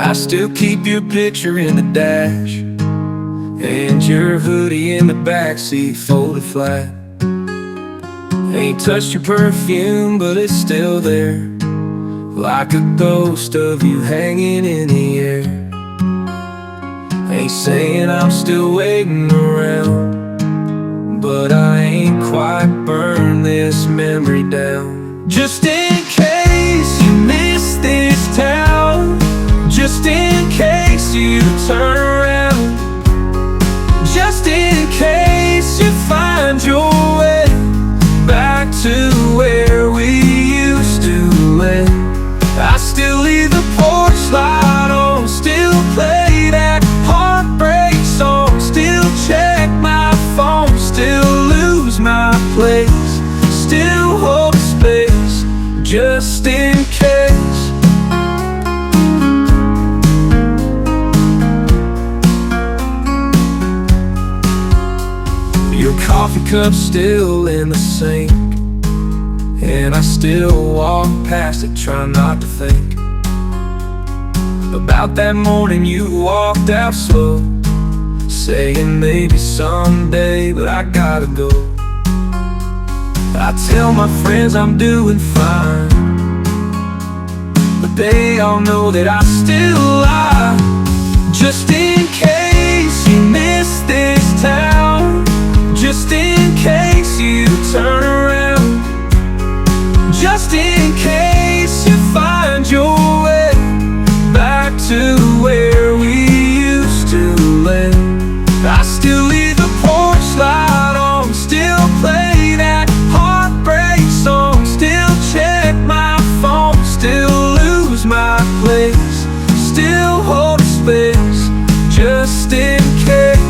I still keep your picture in the dash, and your hoodie in the backseat folded flat. Ain't touched your perfume, but it's still there, like a ghost of you hanging in the air. Ain't saying I'm still waiting around, but I ain't quite burned this memory down. Just in case you miss this town, just in case you turn around, just in case you find your way back to where we used to live. I still leave the porch light on, still play that heartbreak song, still check my phone, still lose my place, still hold space, just in case. Your coffee cup's still in the sink, and I still walk past it, trying not to think about that morning you walked out slow, saying maybe someday, but I gotta go. I tell my friends I'm doing fine, but they all know that I still lie. Just in case you miss this town, just in case you turn around, just in case you find your way back to where we used to live. I still leave the porch light on, still play that heartbreak song, still check my phone, still lose my place, still hold a space, just in case.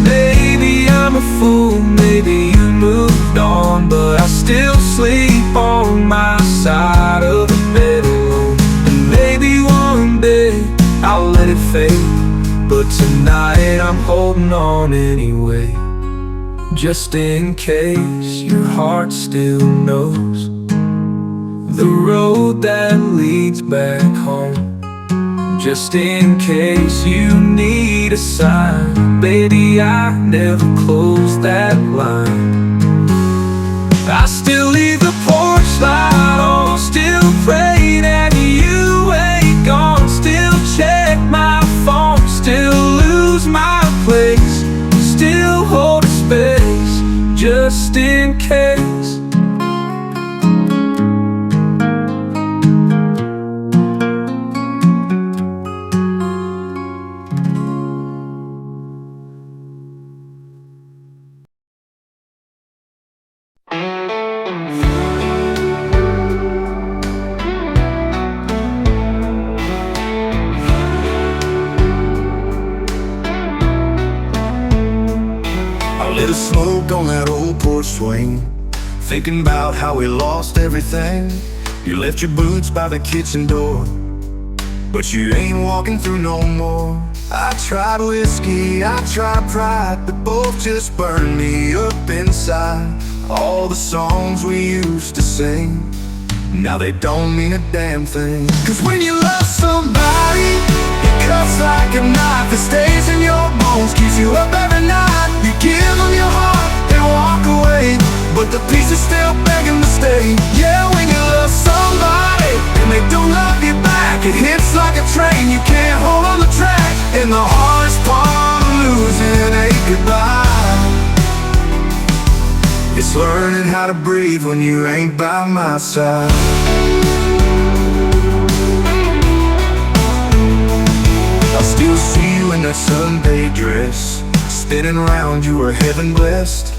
Maybe I'm a fool, maybe you moved on, but I still sleep on my side of the bed alone. And maybe one day I'll let it fade, but tonight I'm holding on anyway. Just in case your heart still knows the road that leads back home, just in case you need a sign, baby, I never closed that line. I still leave the porch light on, still pray that you ain't gone, still check my phone, still lose my place, still hold a space, just in case. Lit a smoke on that old porch swing, thinking about how we lost everything. You left your boots by the kitchen door, but you ain't walking through no more. I tried whiskey, I tried pride, but both just burned me up inside. All the songs we used to sing, now they don't mean a damn thing. Cause when you love somebody, it cuts like a knife, it stays in your bones, keeps you up every night. You give them your heart and walk away, but the piece is still begging to stay. Yeah, when you love somebody and they don't love you back, it hits like a train, you can't hold on the track. And the hardest part of losing ain't goodbye, it's learning how to breathe when you ain't by my side. I still see you in that Sunday dress, spinning around, you were heaven blessed.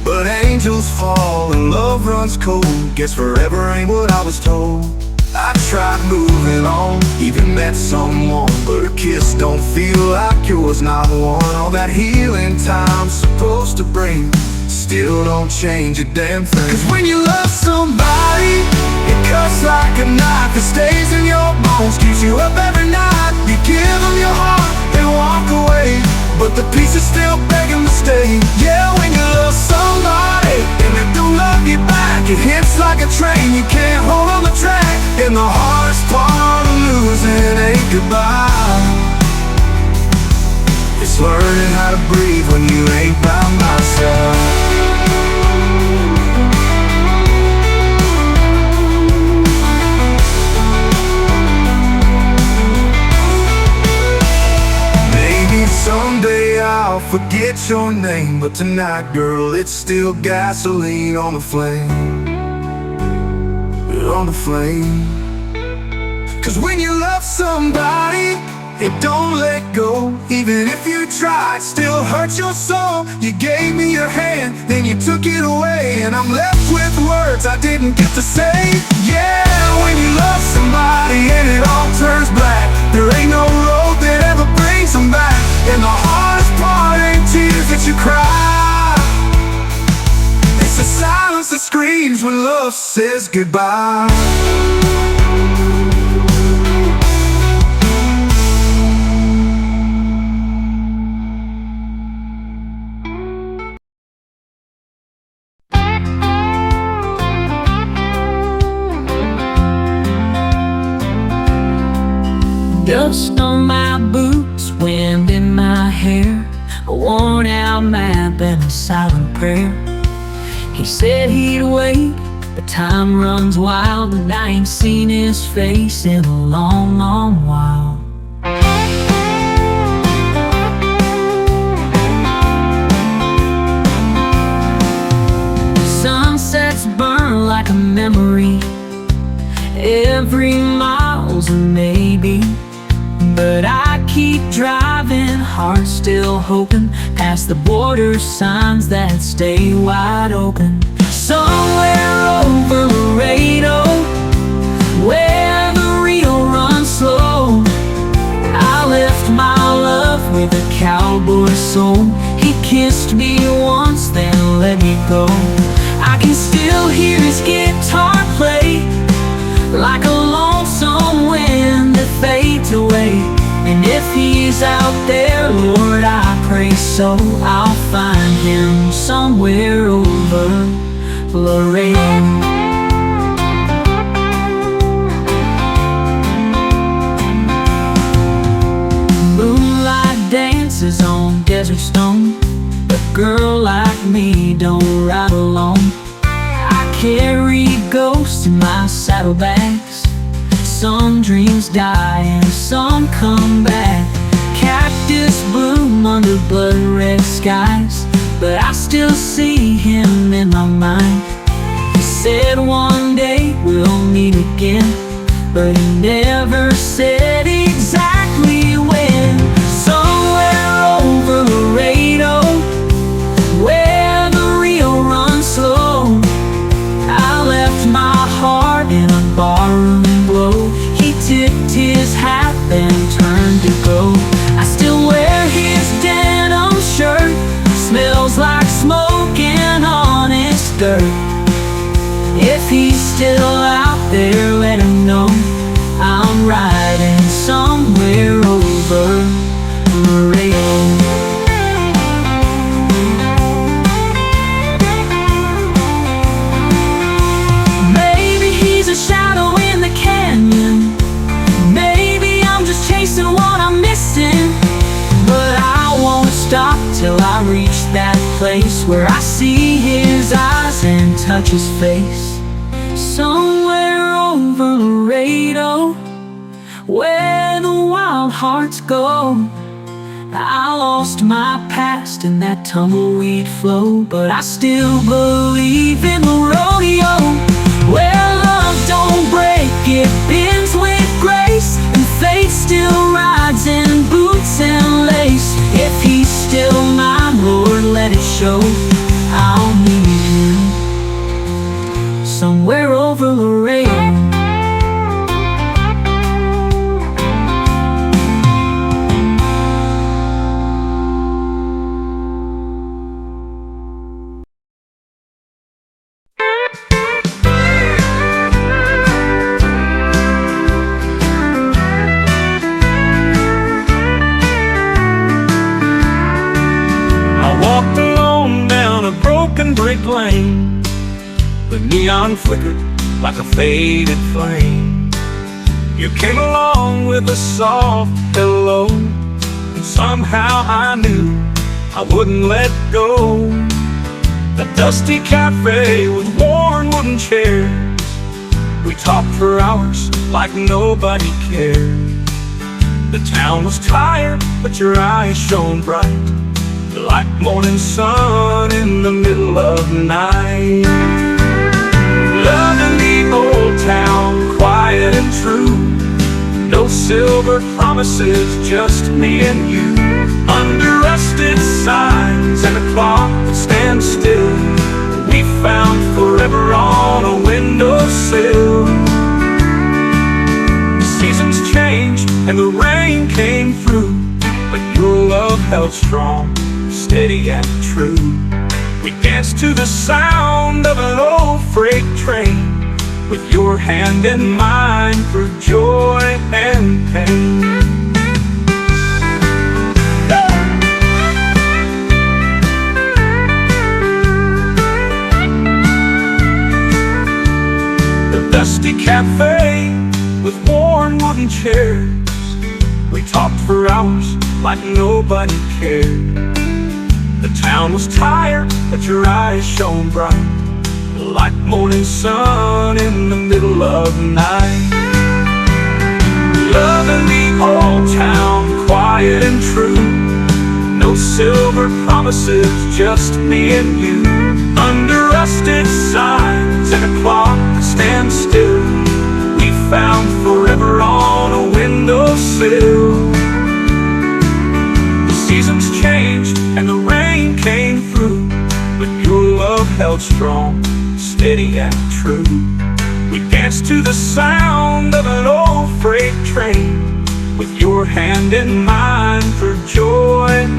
But angels fall and love runs cold, guess forever ain't what I was told. I tried moving on, even met someone, but a kiss don't feel like yours, not one. All that healing time's supposed to bring still don't change a damn thing. Cause when you love somebody, it cuts like a knife, it stays in your bones, keeps you up every night. You give them your heart and walk away, but the piece is still begging to stay. Yeah, when you love somebody and they don't love you back, it hits like a train, you can't hold on the track. forget your name, but tonight, girl, it's still gasoline on the flame. On the flame. 'Cause when you love somebody, it don't let go. Even if you try, it still hurts your soul. You gave me your hand, then you took it away, and I'm left with words I didn't get to say. Yeah, when you love somebody and it all turns black, there ain't no road that ever brings them back. And the hardest part ain't tears that you cry, it's the silence that screams when love says goodbye. Dust on my boots, wind in my hair, a worn out map and a silent prayer. He said he'd wait, but time runs wild, and I ain't seen his face in a long, long while. Sunsets burn like a memory, every mile's a maybe. But I keep driving, heart still hoping, past the border signs that stay wide open. Somewhere over Laredo, where the Rio runs slow, I left my love with a cowboy soul. He kissed me once, then let me go. I can still hear his guitar play, like a lonesome wind that fades away. And if he's out there, Lord, I pray so, I'll find him somewhere over Laredo. Moonlight dances on desert stone, but a girl like me don't ride alone. I carry ghosts in my saddlebags, some dreams die and some come back. Cactus bloom under blood red skies, but I still see him in my mind. He said one day we'll meet again, but he never said exactly when. Somewhere over Laredo, where the Rio runs slow, I left my heart in a barroom glow. He tipped his hat then turned to go. I still wear his denim shirt, smells like smoking honest dirt. If he's still out there, let him know I'm riding somewhere over Laredo. A shadow in the canyon, maybe I'm just chasing what I'm missing, but I won't stop till I reach that place where I see his eyes and touch his face. Somewhere over Laredo, where the wild hearts go, I lost my past in that tumbleweed flow, but I still believe in the rodeo, where love don't break, it bends with grace, and fate still rides in boots and lace. If he's still mine, Lord, let it show. I'll meet him somewhere over Laredo. Brick lane, the neon flickered like a faded flame. You came along with a soft hello, and somehow I knew I wouldn't let go. The dusty cafe with worn wooden chairs, we talked for hours like nobody cared. The town was tired, but your eyes shone bright, like morning sun in the middle of night. Love in the old town, quiet and true. No silver promises, just me and you. Under rusted signs and a clock that stands still, we found forever on a windowsill. The seasons changed and the rain came through, but your love held strong, steady and true. We danced to the sound of an old freight train, with your hand in mine for joy and pain. The dusty cafe with worn wooden chairs, we talked for hours like nobody cared. The town was tired, but your eyes shone bright, like morning sun in the middle of night. Love in the old town, quiet and true. No silver promises, just me and you. Under rusted signs and a clock that stands still, we found forever on a windowsill. The seasons changed and the rain came through, but your love held strong, steady and true. We danced to the sound of an old freight train, with your hand in mine for joy and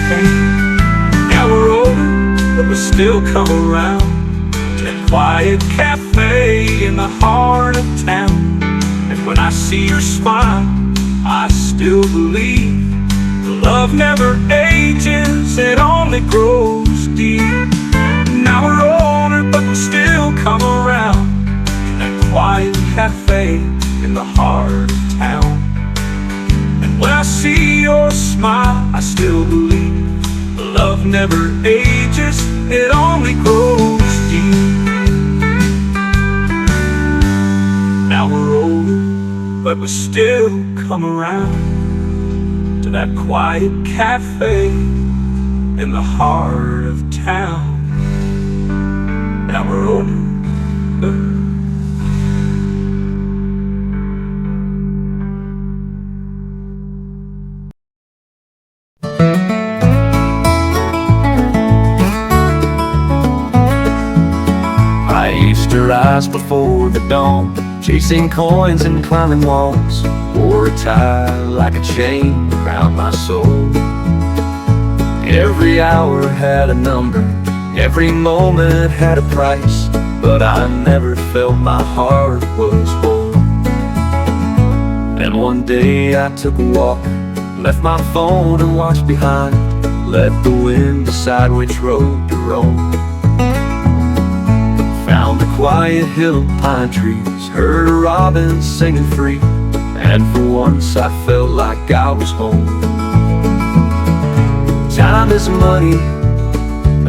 pain. Now we're older, but we still come around to that quiet cafe in the heart of town. And when I see your smile, I still believe love never ages, it only grows deep. Now we're older, but we still come around to that quiet cafe in the heart of town. And when I see your smile, I still believe love never ages, it only grows deep. Now we're older, but we still come around to that quiet cafe in the heart of town. Now we're older. I used to rise before the dawn, chasing coins and climbing walls. Wore a tie like a chain around my soul. Every hour had a number, every moment had a price, but I never felt my heart was whole. And one day I took a walk, left my phone and watched behind, let the wind decide which road to roam. Found a quiet hill of pine trees, heard a robin singing free, and for once I felt like I was home. Time is money,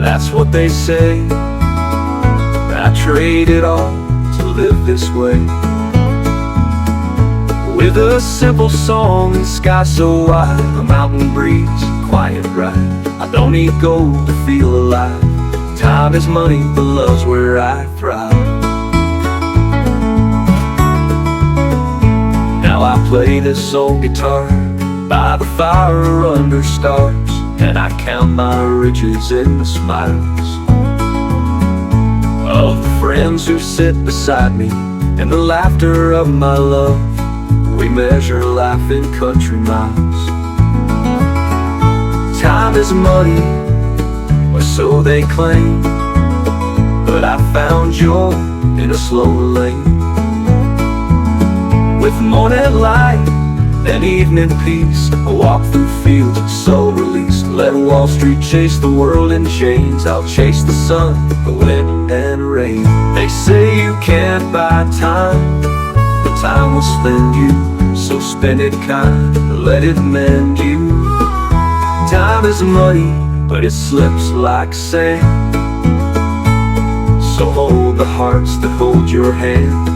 that's what they say. I trade it all to live this way. With a simple song and sky so wide, a mountain breeze, quiet ride. I don't need gold to feel alive. Time is money, but love's where I thrive. Now I play this old guitar by the fire under stars, and I count my riches in the smiles of the friends who sit beside me, and the laughter of my love. We measure life in country miles. Time is money, or so they claim, but I found joy in a slower lane. With morning light and evening peace, I walk through fields so released. Let Wall Street chase the world in chains, I'll chase the sun, the wind and rain. They say you can't buy time, but time will spend you, so spend it kind, let it mend you. Time is money, but it slips like sand, so hold the hearts that hold your hand.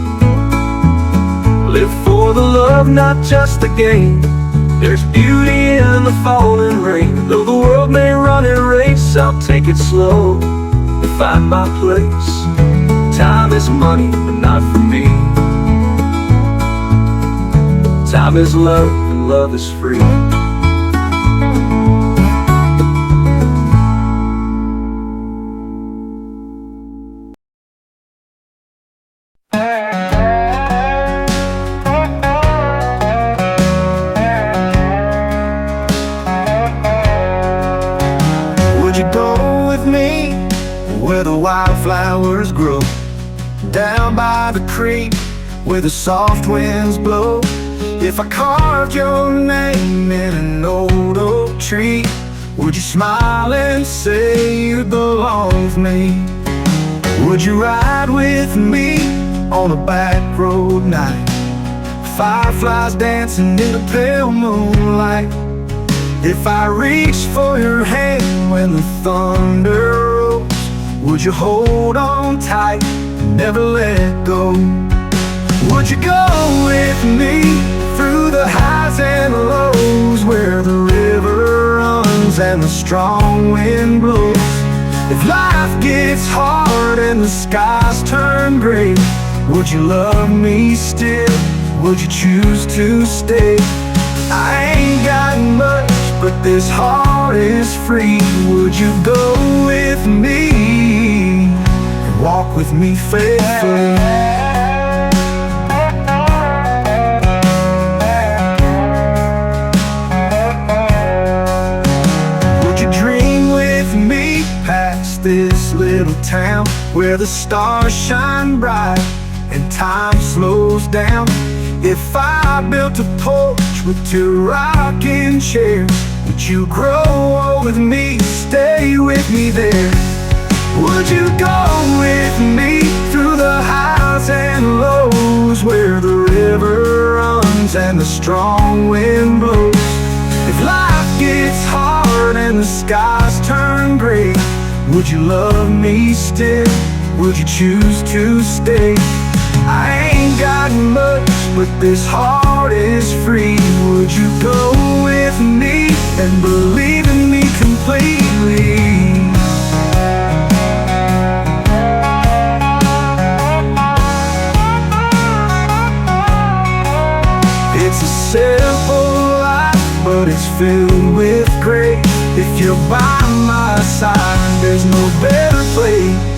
Live for the love, not just the gain. There's beauty in the falling rain. Though the world may run guess I'll take it slow to find my place. Time is money, but not for me. Time is love, and love is free. Would you go with me where the wildflowers grow? Down by the creek where the soft winds blow? If I carved your name in an old oak tree, would you smile and say you belong with me? Would you ride with me on a back road night? Fireflies dancing in the pale moonlight. If I reached for your hand when the thunder rolls, would you hold on tight and never let go? Would you go with me through the highs and lows, where the river runs and the strong wind blows? If life gets hard and the skies turn gray, would you love me still? Would you choose to stay? I ain't got much, but this heart is free. Would you go with me and walk with me faithfully? Would you dream with me past this little town where the stars shine bright and time slows down? If I built a porch with 2 rocking chairs, would you grow old with me, stay with me there? Would you go with me through the highs and lows, where the river runs and the strong wind blows? If life gets hard and the skies turn gray, would you love me still? Would you choose to stay? I ain't got much, but this heart is free. Would you go with me and believe in me completely? It's a simple life, but it's filled with grace. If you're by my side, there's no better place.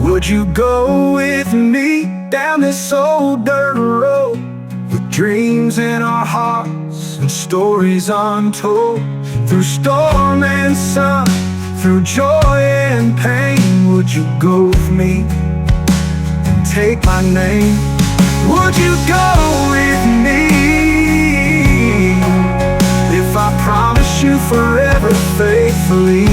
Would you go with me down this old dirt road, with dreams in our hearts and stories untold? Through storm and sun, through joy and pain, would you go with me and take my name? Would you go with me if I promise you forever faithfully?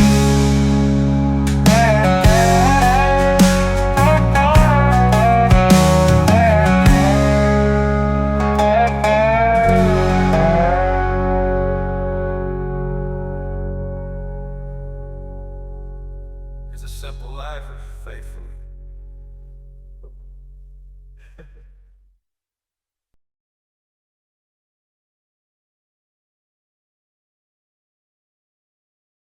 It's a simple life of faithfully.